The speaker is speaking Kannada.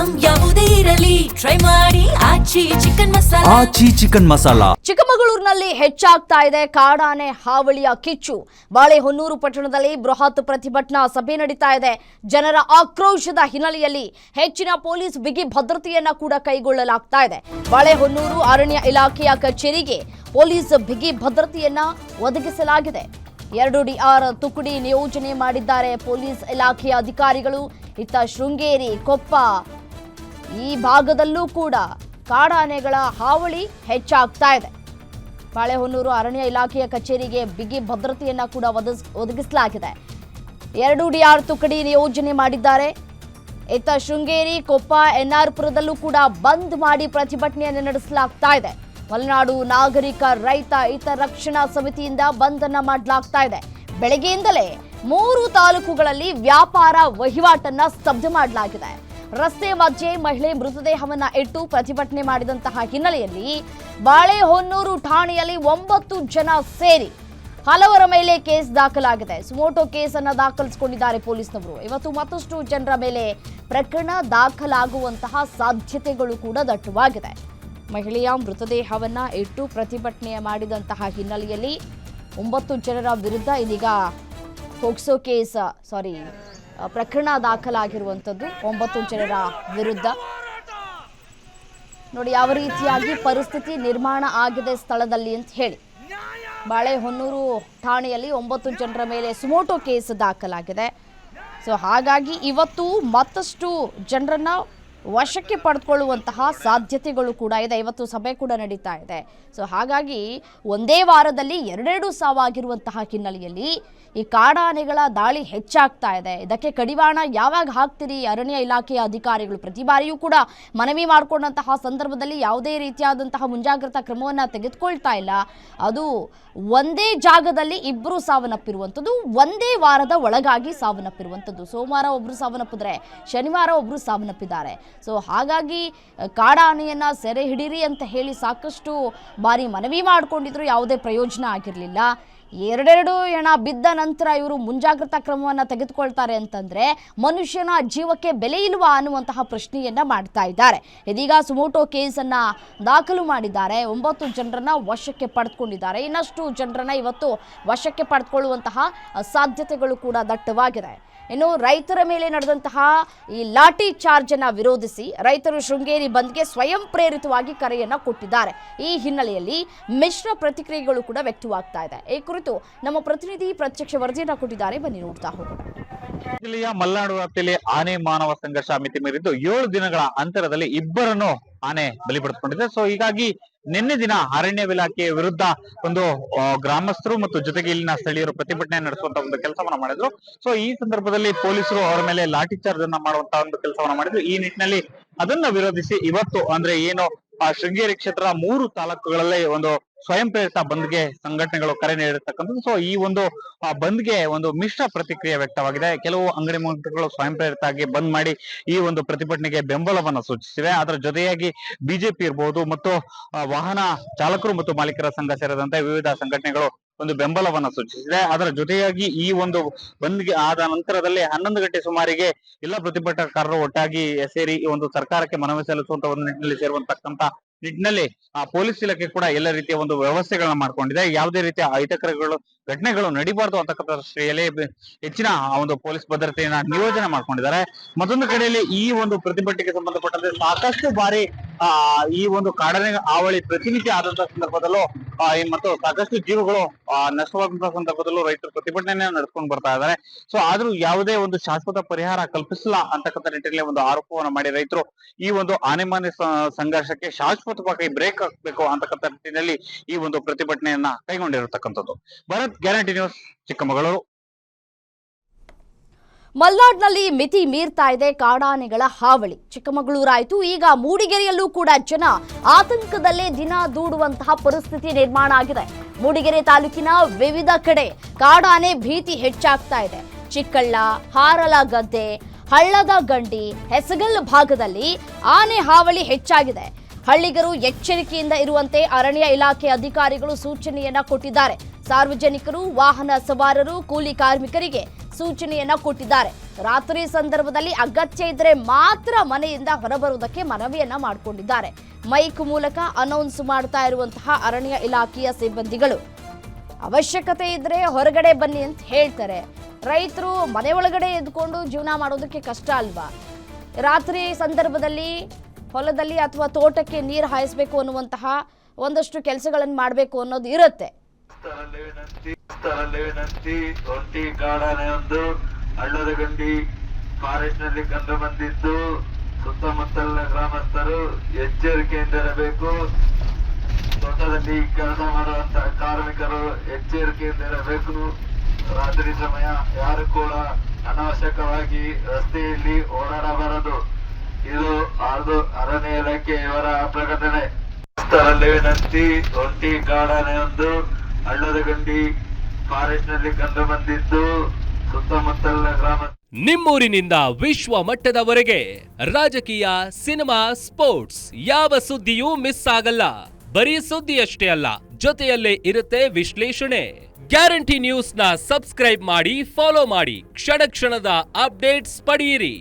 ಐಟಂ ಯಾವುದೇ ಇರಲಿ ಟ್ರೈ ಮಾಡಿ ಆಚಿ ಚಿಕನ್ ಮಸಾಲಾ. ಆಚಿ ಚಿಕನ್ ಮಸಾಲಾ. ಚಿಕ್ಕಮಗಳೂರಿನಲ್ಲಿ ಹೆಚ್ಚಾಗ್ತಾ ಇದೆ ಕಾಡಾನೆ ಹಾವಳಿಯ ಕಿಚ್ಚು. ಬಾಳೆಹೊನ್ನೂರು ಪಟ್ಟಣದಲ್ಲಿ ಬೃಹತ್ ಪ್ರತಿಭಟನಾ ಸಭೆ ನಡೀತಾ ಇದೆ. ಜನರ ಆಕ್ರೋಶದ ಹಿನ್ನೆಲೆಯಲ್ಲಿ ಹೆಚ್ಚಿನ ಪೊಲೀಸ್ ಬಿಗಿ ಭದ್ರತೆಯನ್ನ ಕೂಡ ಕೈಗೊಳ್ಳಲಾಗ್ತಾ ಇದೆ. ಬಾಳೆಹೊನ್ನೂರು ಅರಣ್ಯ ಇಲಾಖೆಯ ಕಚೇರಿಗೆ ಪೊಲೀಸ್ ಬಿಗಿ ಭದ್ರತೆಯನ್ನ ಒದಗಿಸಲಾಗಿದೆ. 2 DR ತುಕಡಿ ನಿಯೋಜನೆ ಮಾಡಿದ್ದಾರೆ ಪೊಲೀಸ್ ಇಲಾಖೆಯ ಅಧಿಕಾರಿಗಳು. ಇತ್ತ ಶೃಂಗೇರಿ, ಕೊಪ್ಪ ಈ ಭಾಗದಲ್ಲೂ ಕೂಡ ಕಾಡಾನೆಗಳ ಹಾವಳಿ ಹೆಚ್ಚಾಗ್ತಾ ಇದೆ. ಬಾಳೆಹೊನ್ನೂರು ಅರಣ್ಯ ಇಲಾಖೆಯ ಕಚೇರಿಗೆ ಬಿಗಿ ಭದ್ರತೆಯನ್ನ ಕೂಡ ಒದಗಿಸಲಾಗಿದೆ. 2 DR ತುಕಡಿ ನಿಯೋಜನೆ ಮಾಡಿದ್ದಾರೆ. ಇತ್ತ ಶೃಂಗೇರಿ, ಕೊಪ್ಪ, NR-ಪುರದಲ್ಲೂ ಕೂಡ ಬಂದ್ ಮಾಡಿ ಪ್ರತಿಭಟನೆಯನ್ನು ನಡೆಸಲಾಗ್ತಾ ಇದೆ. ಮಲೆನಾಡು ನಾಗರಿಕ ರೈತ ಹಿತರಕ್ಷಣಾ ಸಮಿತಿಯಿಂದ ಬಂದ್ ಅನ್ನ ಮಾಡಲಾಗ್ತಾ ಇದೆ. ಬೆಳಗ್ಗೆಯಿಂದಲೇ 3 ತಾಲೂಕುಗಳಲ್ಲಿ ವ್ಯಾಪಾರ ವಹಿವಾಟನ್ನ ಸ್ತಬ್ಧ ಮಾಡಲಾಗಿದೆ. ರಸ್ತೆ ಮಧ್ಯೆ ಮಹಿಳೆ ಮೃತದೇಹವನ್ನ ಇಟ್ಟು ಪ್ರತಿಭಟನೆ ಮಾಡಿದಂತಹ ಹಿನ್ನೆಲೆಯಲ್ಲಿ ಬಾಳೆಹೊನ್ನೂರು ಠಾಣೆಯಲ್ಲಿ 9 ಜನ ಸೇರಿ ಹಲವರ ಮೇಲೆ ಕೇಸ್ ದಾಖಲಾಗಿದೆ. ಸುಮೋಟೋ ಕೇಸ್ ಅನ್ನ ದಾಖಲಿಸಿಕೊಂಡಿದ್ದಾರೆ ಪೊಲೀಸ್ನವರು. ಇವತ್ತು ಮತ್ತಷ್ಟು ಜನರ ಮೇಲೆ ಪ್ರಕರಣ ದಾಖಲಾಗುವಂತಹ ಸಾಧ್ಯತೆಗಳು ಕೂಡ ದಟ್ಟವಾಗಿದೆ. ಮಹಿಳೆಯ ಮೃತದೇಹವನ್ನ ಇಟ್ಟು ಪ್ರತಿಭಟನೆ ಮಾಡಿದಂತಹ ಹಿನ್ನೆಲೆಯಲ್ಲಿ 9 ಜನರ ವಿರುದ್ಧ ಇದೀಗ ಪೋಕ್ಸೋ ಕೇಸ್ ಪ್ರಕರಣ ದಾಖಲಾಗಿರುವಂಥದ್ದು 9 ಜನರ ವಿರುದ್ಧ. ನೋಡಿ ಯಾವ ರೀತಿಯಾಗಿ ಪರಿಸ್ಥಿತಿ ನಿರ್ಮಾಣ ಆಗಿದೆ ಸ್ಥಳದಲ್ಲಿ ಅಂತ ಹೇಳಿ. ಬಾಳೆಹೊನ್ನೂರು ಠಾಣೆಯಲ್ಲಿ 9 ಜನರ ಮೇಲೆ ಸುಮೋಟೋ ಕೇಸ್ ದಾಖಲಾಗಿದೆ. ಹಾಗಾಗಿ ಇವತ್ತು ಮತ್ತಷ್ಟು ಜನರನ್ನ ವಶಕ್ಕೆ ಪಡೆದುಕೊಳ್ಳುವಂತಹ ಸಾಧ್ಯತೆಗಳು ಕೂಡ ಇದೆ. ಇವತ್ತು ಸಭೆ ಕೂಡ ನಡೀತಾ ಇದೆ. ಹಾಗಾಗಿ ಒಂದೇ ವಾರದಲ್ಲಿ 2 ಸಾವಾಗಿರುವಂತಹ ಹಿನ್ನೆಲೆಯಲ್ಲಿ ಈ ಕಾಡಾನೆಗಳ ದಾಳಿ ಹೆಚ್ಚಾಗ್ತಾ ಇದೆ. ಇದಕ್ಕೆ ಕಡಿವಾಣ ಯಾವಾಗ ಹಾಕ್ತೀರಿ ಅರಣ್ಯ ಇಲಾಖೆಯ ಅಧಿಕಾರಿಗಳು? ಪ್ರತಿ ಬಾರಿಯೂ ಕೂಡ ಮನವಿ ಮಾಡಿಕೊಂಡಂತಹ ಸಂದರ್ಭದಲ್ಲಿ ಯಾವುದೇ ರೀತಿಯಾದಂತಹ ಮುಂಜಾಗ್ರತಾ ಕ್ರಮವನ್ನು ತೆಗೆದುಕೊಳ್ತಾ ಇಲ್ಲ. ಅದು ಒಂದೇ ಜಾಗದಲ್ಲಿ 2 ಸಾವನ್ನಪ್ಪಿರುವಂಥದ್ದು, ಒಂದೇ ವಾರದ ಒಳಗಾಗಿ ಸಾವನ್ನಪ್ಪಿರುವಂಥದ್ದು. ಸೋಮವಾರ ಒಬ್ಬರು ಸಾವನ್ನಪ್ಪಿದ್ರೆ ಶನಿವಾರ ಒಬ್ಬರು ಸಾವನ್ನಪ್ಪಿದ್ದಾರೆ. ಹಾಗಾಗಿ ಕಾಡಾನೆಯನ್ನ ಸೆರೆ ಹಿಡಿರಿ ಅಂತ ಹೇಳಿ ಸಾಕಷ್ಟು ಬಾರಿ ಮನವಿ ಮಾಡಿಕೊಂಡಿದ್ರು, ಯಾವುದೇ ಪ್ರಯೋಜನ ಆಗಿರಲಿಲ್ಲ. 2 ಹೆಣ ಬಿದ್ದ ನಂತರ ಇವರು ಮುಂಜಾಗ್ರತಾ ಕ್ರಮವನ್ನು ತೆಗೆದುಕೊಳ್ತಾರೆ ಅಂತಂದ್ರೆ ಮನುಷ್ಯನ ಜೀವಕ್ಕೆ ಬೆಲೆ ಇಲ್ವಾ ಅನ್ನುವಂತಹ ಪ್ರಶ್ನೆಯನ್ನ ಮಾಡ್ತಾ ಇದ್ದಾರೆ. ಇದೀಗ ಸುಮೋಟೋ ಕೇಸನ್ನ ದಾಖಲು ಮಾಡಿದ್ದಾರೆ. 9 ಜನರನ್ನ ವಶಕ್ಕೆ ಪಡೆದುಕೊಂಡಿದ್ದಾರೆ. ಇನ್ನಷ್ಟು ಜನರನ್ನ ಇವತ್ತು ವಶಕ್ಕೆ ಪಡೆದುಕೊಳ್ಳುವಂತಹ ಸಾಧ್ಯತೆಗಳು ಕೂಡ ದಟ್ಟವಾಗಿದೆ. ಇನ್ನು ರೈತರ ಮೇಲೆ ನಡೆದಂತಹ ಈ ಲಾಠಿ ಚಾರ್ಜ್ ಅನ್ನ ವಿರೋಧಿಸಿ ರೈತರು ಶೃಂಗೇರಿ ಬಂದ್ಗೆ ಸ್ವಯಂ ಪ್ರೇರಿತವಾಗಿ ಕರೆಯನ್ನ ಕೊಟ್ಟಿದ್ದಾರೆ. ಈ ಹಿನ್ನೆಲೆಯಲ್ಲಿ ಮಿಶ್ರ ಪ್ರತಿಕ್ರಿಯೆಗಳು ಕೂಡ ವ್ಯಕ್ತವಾಗ್ತಾ ಇದೆ. ಈ ಕುರಿತು ನಮ್ಮ ಪ್ರತಿನಿಧಿ ಪ್ರತ್ಯಕ್ಷ ವರದಿಯನ್ನ ಕೊಟ್ಟಿದ್ದಾರೆ, ಬನ್ನಿ ನೋಡ್ತಾ ಹೋಗೋಣ. ಜಿಲ್ಲೆಯ ಮಲೆನಾಡು ವ್ಯಾಪ್ತಿಯಲ್ಲಿ ಆನೆ ಮಾನವ ಸಂಘರ್ಷ ಮಿತಿ ಮೀರಿದ್ದು 7 ದಿನಗಳ ಅಂತರದಲ್ಲಿ 2 ಆನೆ ಬಲಿ ಪಡೆದುಕೊಂಡಿದೆ. ಹೀಗಾಗಿ ನಿನ್ನೆ ದಿನ ಅರಣ್ಯ ಇಲಾಖೆಯ ವಿರುದ್ಧ ಒಂದು ಗ್ರಾಮಸ್ಥರು ಮತ್ತು ಜೊತೆಗೆ ಇಲ್ಲಿನ ಸ್ಥಳೀಯರು ಪ್ರತಿಭಟನೆ ನಡೆಸುವಂತ ಒಂದು ಕೆಲಸವನ್ನ ಮಾಡಿದ್ರು. ಈ ಸಂದರ್ಭದಲ್ಲಿ ಪೊಲೀಸರು ಅವರ ಮೇಲೆ ಲಾಠಿ ಚಾರ್ಜ್ ಅನ್ನ ಮಾಡುವಂತಹ ಒಂದು ಕೆಲಸವನ್ನ ಮಾಡಿದ್ರು. ಈ ನಿಟ್ಟಿನಲ್ಲಿ ಅದನ್ನ ವಿರೋಧಿಸಿ ಇವತ್ತು ಅಂದ್ರೆ ಏನು ಶೃಂಗೇರಿ ಕ್ಷೇತ್ರದ 3 ತಾಲೂಕುಗಳಲ್ಲಿ ಒಂದು ಸ್ವಯಂ ಪ್ರೇರಿತ ಬಂದ್ಗೆ ಸಂಘಟನೆಗಳು ಕರೆ ನೀಡಿರ್ತಕ್ಕಂಥದ್ದು. ಈ ಒಂದು ಬಂದ್ಗೆ ಒಂದು ಮಿಶ್ರ ಪ್ರತಿಕ್ರಿಯೆ ವ್ಯಕ್ತವಾಗಿದೆ. ಕೆಲವು ಅಂಗಡಿ ಮುಂಗಟ್ಟುಗಳು ಸ್ವಯಂ ಪ್ರೇರಿತ ಆಗಿ ಬಂದ್ ಮಾಡಿ ಈ ಒಂದು ಪ್ರತಿಭಟನೆಗೆ ಬೆಂಬಲವನ್ನ ಸೂಚಿಸಿವೆ. ಅದರ ಜೊತೆಯಾಗಿ ಬಿಜೆಪಿ ಇರಬಹುದು ಮತ್ತು ವಾಹನ ಚಾಲಕರು ಮತ್ತು ಮಾಲೀಕರ ಸಂಘ ಸೇರಿದಂತೆ ವಿವಿಧ ಸಂಘಟನೆಗಳು ಒಂದು ಬೆಂಬಲವನ್ನ ಸೂಚಿಸಿದೆ. ಅದರ ಜೊತೆಯಾಗಿ ಈ ಒಂದು ಬಂದ್ಗೆ ಆದ ನಂತರದಲ್ಲಿ 11 ಗಂಟೆ ಸುಮಾರಿಗೆ ಎಲ್ಲ ಪ್ರತಿಭಟನಾಕಾರರು ಒಟ್ಟಾಗಿ ಸೇರಿ ಈ ಒಂದು ಸರ್ಕಾರಕ್ಕೆ ಮನವಿ ಸಲ್ಲಿಸುವಂತ ಒಂದು ನಿಟ್ಟಿನಲ್ಲಿ ಸೇರುವಂತಕ್ಕಂತ ನಿಟ್ಟಿನಲ್ಲಿ ಪೊಲೀಸ್ ಇಲಾಖೆ ಕೂಡ ಎಲ್ಲ ರೀತಿಯ ಒಂದು ವ್ಯವಸ್ಥೆಗಳನ್ನ ಮಾಡ್ಕೊಂಡಿದೆ. ಯಾವುದೇ ರೀತಿಯ ಅಹಿತಕರಗಳು ಘಟನೆಗಳು ನಡೀಬಾರ್ದು ಅಂತಕ್ಕಂಥ ದೃಷ್ಟಿಯಲ್ಲಿ ಹೆಚ್ಚಿನ ಒಂದು ಪೊಲೀಸ್ ಭದ್ರತೆಯನ್ನ ನಿಯೋಜನೆ ಮಾಡ್ಕೊಂಡಿದ್ದಾರೆ. ಮತ್ತೊಂದು ಕಡೆಯಲ್ಲಿ ಈ ಒಂದು ಪ್ರತಿಭಟನೆಗೆ ಸಂಬಂಧಪಟ್ಟಂತೆ ಸಾಕಷ್ಟು ಬಾರಿ ಈ ಒಂದು ಕಾಡಾನೆ ಹಾವಳಿ ಪ್ರತಿನಿತ್ಯ ಆದಂತಹ ಸಂದರ್ಭದಲ್ಲೂ ಮತ್ತು ಸಾಕಷ್ಟು ಜೀವಗಳು ನಷ್ಟವಾದಂತಹ ಸಂದರ್ಭದಲ್ಲೂ ರೈತರು ಪ್ರತಿಭಟನೆ ನಡೆಸ್ಕೊಂಡು ಬರ್ತಾ ಇದ್ದಾರೆ. ಆದ್ರೂ ಯಾವುದೇ ಒಂದು ಶಾಶ್ವತ ಪರಿಹಾರ ಕಲ್ಪಿಸಿಲ್ಲ ಅಂತಕ್ಕಂಥ ನಿಟ್ಟಿನಲ್ಲಿ ಒಂದು ಆರೋಪವನ್ನ ಮಾಡಿ ರೈತರು ಈ ಒಂದು ಆನೆಮಾನೆ ಸಂಘರ್ಷಕ್ಕೆ ಶಾಶ್ವತವಾಗಿ ಬ್ರೇಕ್ ಹಾಕಬೇಕು ಅಂತಕ್ಕಂಥ ನಿಟ್ಟಿನಲ್ಲಿ ಈ ಒಂದು ಪ್ರತಿಭಟನೆಯನ್ನ ಕೈಗೊಂಡಿರತಕ್ಕಂಥದ್ದು. Bharat, guarantee news, Chikkamagaluru. ಮಲ್ನಾಡ್ನಲ್ಲಿ ಮಿತಿ ಮೀರ್ತಾ ಇದೆ ಕಾಡಾನೆಗಳ ಹಾವಳಿ. ಚಿಕ್ಕಮಗಳೂರಾಯಿತು, ಈಗ ಮೂಡಿಗೆರೆಯಲ್ಲೂ ಕೂಡ ಜನ ಆತಂಕದಲ್ಲೇ ದಿನ ದೂಡುವಂತಹ ಪರಿಸ್ಥಿತಿ ನಿರ್ಮಾಣ ಆಗಿದೆ. ಮೂಡಿಗೆರೆ ತಾಲೂಕಿನ ವಿವಿಧ ಕಡೆ ಕಾಡಾನೆ ಭೀತಿ ಹೆಚ್ಚಾಗ್ತಾ ಇದೆ. ಚಿಕ್ಕಳ್ಳ, ಹಾರಲಗದ್ದೆ, ಹಳ್ಳದ ಗಂಡಿ, ಹೆಸಗಲ್ ಭಾಗದಲ್ಲಿ ಆನೆ ಹಾವಳಿ ಹೆಚ್ಚಾಗಿದೆ. ಹಳ್ಳಿಗರು ಎಚ್ಚರಿಕೆಯಿಂದ ಇರುವಂತೆ ಅರಣ್ಯ ಇಲಾಖೆ ಅಧಿಕಾರಿಗಳು ಸೂಚನೆಯನ್ನ ಕೊಟ್ಟಿದ್ದಾರೆ. ಸಾರ್ವಜನಿಕರು, ವಾಹನ ಸವಾರರು, ಕೂಲಿ ಕಾರ್ಮಿಕರಿಗೆ ಸೂಚನೆಯನ್ನ ಕೊಟ್ಟಿದ್ದಾರೆ. ರಾತ್ರಿ ಸಂದರ್ಭದಲ್ಲಿ ಅಗತ್ಯ ಇದ್ರೆ ಮಾತ್ರ ಮನೆಯಿಂದ ಹೊರಬರುವುದಕ್ಕೆ ಮನವಿಯನ್ನ ಮಾಡಿಕೊಂಡಿದ್ದಾರೆ. ಮೈಕ್ ಮೂಲಕ ಅನೌನ್ಸ್ ಮಾಡ್ತಾ ಇರುವಂತಹ ಅರಣ್ಯ ಇಲಾಖೆಯ ಸಿಬ್ಬಂದಿಗಳು ಅವಶ್ಯಕತೆ ಇದ್ರೆ ಹೊರಗಡೆ ಬನ್ನಿ ಅಂತ ಹೇಳ್ತಾರೆ. ರೈತರು ಮನೆ ಒಳಗಡೆ ಎದ್ಕೊಂಡು ಜೀವನ ಮಾಡೋದಕ್ಕೆ ಕಷ್ಟ ಅಲ್ವಾ? ರಾತ್ರಿ ಸಂದರ್ಭದಲ್ಲಿ ಹೊಲದಲ್ಲಿ ಅಥವಾ ತೋಟಕ್ಕೆ ನೀರು ಹಾಯಿಸಬೇಕು ಅನ್ನುವಂತಹ ಒಂದಷ್ಟು ಕೆಲಸಗಳನ್ನು ಮಾಡಬೇಕು ಅನ್ನೋದು ಇರುತ್ತೆ. ಒಂಟಿ ಕಾಡಾನೆ ಒಂದು ಹಳ್ಳದ ಗಂಡಿ ಫಾರೆಸ್ಟ್ ನಲ್ಲಿ ಕಂಡು ಬಂದಿದ್ದು ಸುತ್ತಮುತ್ತಲಿನ ಗ್ರಾಮಸ್ಥರು ಎಚ್ಚರಿಕೆಯಿಂದ ಇರಬೇಕು. ತೋಟದಲ್ಲಿ ಕೆಲಸ ಮಾಡುವಂತಹ ಕಾರ್ಮಿಕರು ಎಚ್ಚರಿಕೆಯಿಂದ ಇರಬೇಕು. ರಾತ್ರಿ ಸಮಯ ಯಾರು ಕೂಡ ಅನಾವಶ್ಯಕವಾಗಿ ರಸ್ತೆಯಲ್ಲಿ ಓಡಾಡಬಾರದು. ಇದು ಅರಣ್ಯ ಇಲಾಖೆ ಇವರ ಪ್ರಕಟಣೆ. ಸ್ಥಳದಲ್ಲಿ ವಿನಂತಿ. ಒಂಟಿ ಕಾಡಾನೆ ಒಂದು ಹಳ್ಳದ ಗಂಡಿ ಫಾರೆಸ್ಟ್ ನಲ್ಲಿ ಕಂಡು ಬಂದಿದ್ದು ಸುತ್ತಮುತ್ತಲಿನ ಗ್ರಾಮ. ನಿಮ್ಮೂರಿನಿಂದ ವಿಶ್ವ ಮಟ್ಟದವರೆಗೆ ರಾಜಕೀಯ, ಸಿನಿಮಾ, ಸ್ಪೋರ್ಟ್ಸ್ ಯಾವ ಸುದ್ದಿಯೂ ಮಿಸ್ ಆಗಲ್ಲ. ಬರೀ ಸುದ್ದಿಯಷ್ಟೇ ಅಲ್ಲ, ಜೊತೆಯಲ್ಲೇ ಇರುತ್ತೆ ವಿಶ್ಲೇಷಣೆ. ಗ್ಯಾರಂಟಿ ನ್ಯೂಸ್ ನ ಸಬ್ಸ್ಕ್ರೈಬ್ ಮಾಡಿ, ಫಾಲೋ ಮಾಡಿ, ಕ್ಷಣ ಕ್ಷಣದ ಅಪ್ಡೇಟ್ಸ್ ಪಡೆಯಿರಿ.